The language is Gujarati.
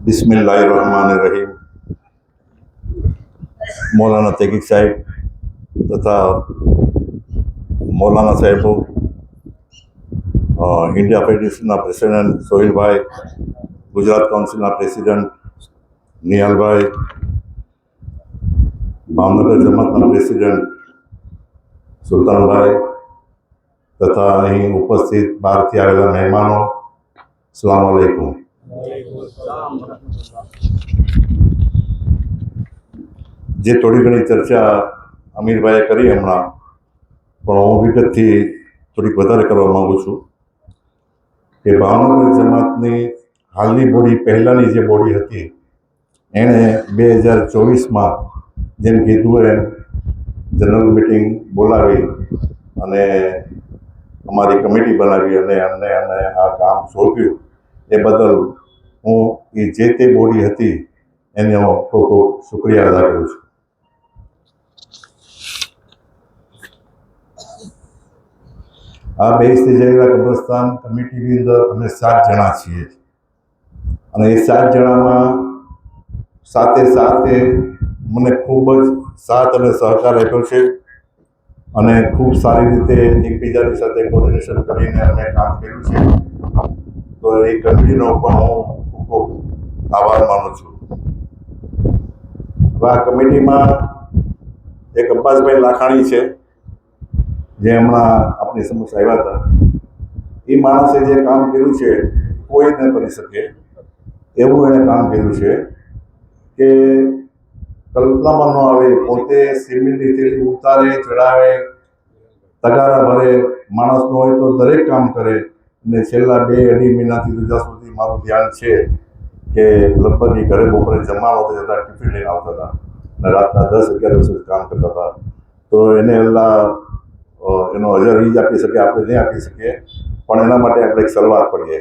बिस्मिल्लाहिर्रहमानिर्रहीम। मौलाना तहकीक साहिब तथा मौलाना साहेबो, इंडिया फेडरेशन प्रेसिडेंट सोहेल भाई, गुजरात काउंसिल प्रेसिडेंट निहाल भाई, भावनगर जमात प्रेसिडेंट सुल्तान भाई तथा अहीं उपस्थित बहारथी आवेला मेहमानों, अस्सलाम वालेकुम। जे थोड़ी घणी चर्चा अमीर भाई करी हमणा, पण हूँ विगतथी थोड़ीक वधारे करवा मांगू छूं कि भावनगर जमातनी हालनी बोडी पहलानी जे बोडी हती एणे 2024 में जेम कीधुं एम जनरल मीटिंग बोलावी अने अमारी कमिटी बनावी अने अમને आ काम सोंप्युं ए बदल हूँ ए जे ते बोडी हती एनो खूब खूब शुक्रिया अदा करूं छुं। आ बेस्ती जयरा कब्रस्तान कमिटी अंदर अमे 7 जणा छीए અને એ 7 જણામાં સાથે મને ખૂબ જ સાથ અને સહકાર આપ્યો છે અને ખૂબ સારી રીતે એકબીજાની સાથે કોર્ડિનેશન કરીને અમે કામ કર્યું છે। તો એ કમિટીનો પણ હું ખૂબ આભાર માનું છું। હવે આ કમિટીમાં એક અબ્બાસભાઈ લાખાણી છે જે હમણાં આપણી સમક્ષ આવ્યા હતા। એ માણસે જે કામ કર્યું છે કોઈ ન કરી શકે એવું એણે કામ કર્યું છે કે કલ્પનામાં ન આવે। પોતે સિમેન્ટની થેલી ઉતારે ચડાવે, તગારા ભરે, માણસનો હોય તો દરેક કામ કરે અને છેલ્લા 2-2.5 મહિનાથી જ્યાં સુધી મારું ધ્યાન છે કે લગભગ એ ઘરે બપોરે જમવા નહોતા જતા, ટિફિન લઈને આવતા હતા અને રાતના 10-11 વાગે સુધી કામ કરતા હતા। તો એને અલ્લાહ એનો અજર એ જ આપી શકે, આપણે નહીં આપી શકીએ, પણ એના માટે આપણે એક સલવાર પડીએ।